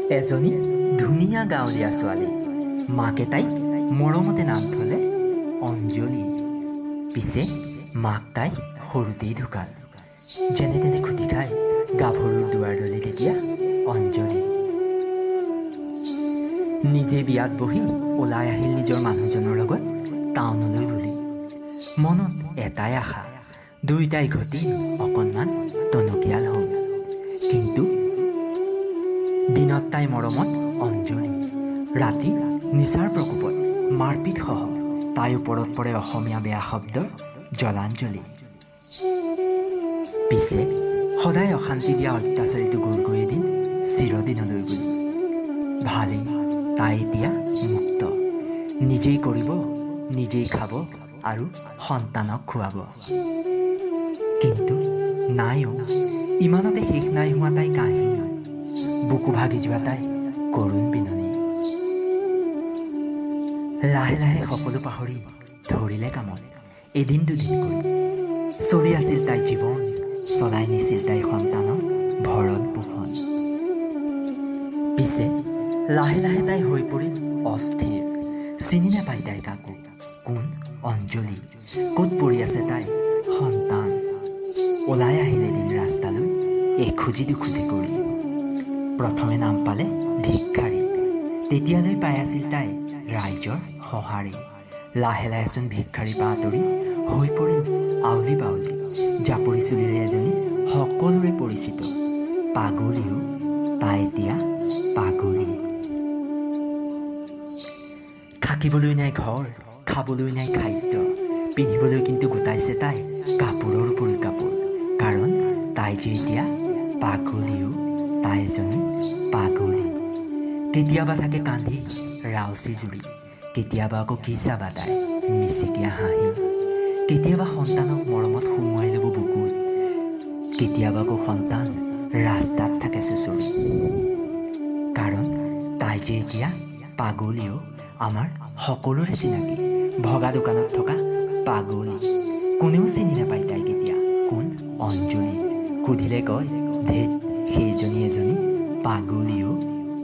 এজনী ধুনীয়া গাঁৱলীয়া ছোৱালী। মাকে তাইক মৰমতে নাম থলে অঞ্জলি। পিছে মাক তাই সৰুতেই ঢুকাল। যেনে তেনে খুটি খাই গাভৰুৰ দুৱাৰ দলি তেতিয়া অঞ্জলি। নিজে বিয়াত বহি ওলাই আহিল নিজৰ মানুহজনৰ লগত টাউনলৈ বুলি। মনত এটাই আশা, দুয়োটাই ঘটি অকণমান টনকিয়াল হ'ল। কিন্তু দিনত তাই মৰমত অঞ্জলি, ৰাতি নিচাৰ প্ৰকোপত মাৰপিটসহ তাইৰ ওপৰত পৰে অসমীয়া বেয়া শব্দৰ জলাঞ্জলি। পিছে সদায় অশান্তি দিয়া অত্যাচাৰীটো গৈ গৈ এদিন চিৰদিনলৈ বুলি। ভালেই, তাই এতিয়া মুক্ত। নিজেই কৰিব, নিজেই খাব আৰু সন্তানক খুৱাব। কিন্তু নাইও, ইমানতে শেষ নাই হোৱা তাই কাহিনী। বুকু ভাগি যোৱা তাই কৰুণ বিননি। লাহে লাহে সকলো পাহৰি ধৰিলে কামত এদিন দুদিন কৰি। চলি আছিল তাই জীৱন, চলাই নিছিল তাই সন্তানৰ ভৰণ পোষণ। পিছে লাহে লাহে তাই হৈ পৰিল অস্থিৰ। চিনি নাপাই তাই কাকো, কোন অঞ্জলি, ক'ত পৰি আছে তাই সন্তান। ওলাই আহিল এদিন ৰাস্তালৈ এখোজি দুখোজি কৰি। প্ৰথমে নাম পালে ভিক্ষাৰী, তেতিয়ালৈ পাই আছিল তাই ৰাইজৰ সঁহাৰি। লাহে লাহেচোন ভিক্ষাৰীৰ পৰা আঁতৰি হৈ পৰিল আউলি বাউলি। জাপৰি চুলিৰে এজনী সকলোৰে পৰিচিত পাগলীও, তাই এতিয়া পাগলী। থাকিবলৈ নাই ঘৰ, খাবলৈ নাই খাদ্য, পিন্ধিবলৈ কিন্তু গোটাইছে তাই কাপোৰৰ উপৰি কাপোৰ। কাৰণ তাই যে এতিয়া পাগলীও, তাই এজনী পাগলী। কেতিয়াবা থাকে কান্ধি ৰাউচি জুৰি, কেতিয়াবা আকৌ কি চাবা তাই মিচিকীয়া হাঁহি। কেতিয়াবা সন্তানক মৰমত সুমুৱাই ল'ব বুকুত, কেতিয়াবা আকৌ সন্তান ৰাস্তাত থাকে চুচৰি। কাৰণ তাই যে এতিয়া পাগলীও, আমাৰ সকলোৰে চিনাকি ভগা দোকানত থকা পাগলী। কোনেও চিনি নাপায় তাইক এতিয়া কোন অঞ্জলি। সুধিলে কয় ধেত, সেইজনী এজনী পাগলীও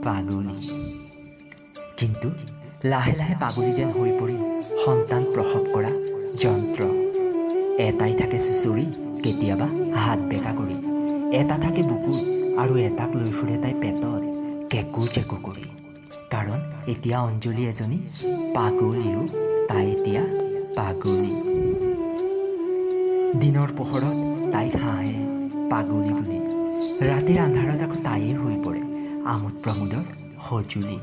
পাগলী। কিন্তু লাহে লাহে পাগলী যেন হৈ পৰিল সন্তান প্ৰসৱ কৰা যন্ত্ৰ। এটাই থাকে চুচৰি, কেতিয়াবা হাত বেকা কৰি। এটা থাকে বুকুত আৰু এটাক লৈ ফুৰে তাই পেটত কেকু চেকু কৰি। কাৰণ এতিয়া অঞ্জলি এজনী পাগলীও, তাই এতিয়া পাগলী। দিনৰ পোহৰত তাইক হাঁহে পাগলী বুলি, ৰাতিৰ আন্ধাৰত আকৌ তাইয়ে হৈ পৰে আমোদ প্ৰমোদৰ সঁজুলি।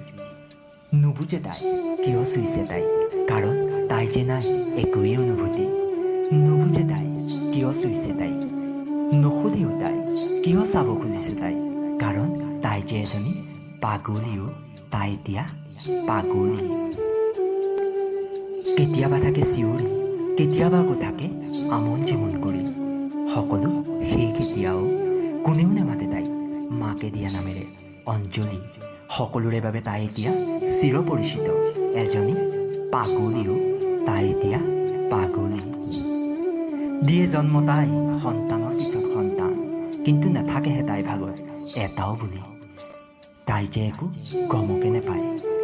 নুবুজে তাই কিয় চুইছে তাই, কাৰণ তাই যে নাই একোৱেই অনুভূতি। নুবুজে তাই কিয় চুইছে তাই, নুসুধেও তাই কিয় চাব খুজিছে তাই। কাৰণ তাই যে এজনী পাগলীও, তাই এতিয়া পাগলী। কেতিয়াবা থাকে চিঞৰি, কেতিয়াবা আকৌ থাকে আমন জিমন কৰি। সকলো শেষ এতিয়াও, কোনেও নেমাতে তাইক মাকে দিয়া নামেৰে অঞ্জলি। সকলোৰে বাবে তাই এতিয়া চিৰপৰিচিত এজনী পাগলীও, তাই এতিয়া পাগলী। দিয়ে জন্ম তাই সন্তানৰ পিছত সন্তান, কিন্তু নাথাকেহে তাই ভাগত এটাও বুলি। তাই যে একো গমকে নেপায়,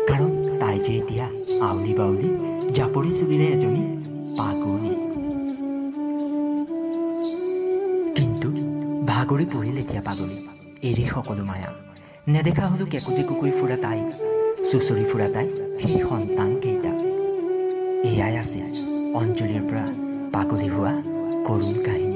কাৰণ তাই যে এতিয়া আউলি বাউলি জাপৰি চুলিৰে এজনী পাগলী। কিন্তু ভাগৰি পৰিল এতিয়া পাগলী, এৰি সকলো মায়া। নেদেখা হ'লো কেকুজি কুকুই ফুৰা তাই, চুচৰি ফুৰা তাই সেই সন্তান কেইটা। এয়াই আছিল অঞ্জলিৰ পৰা পাগলী হোৱা কৰুণ কাহিনী।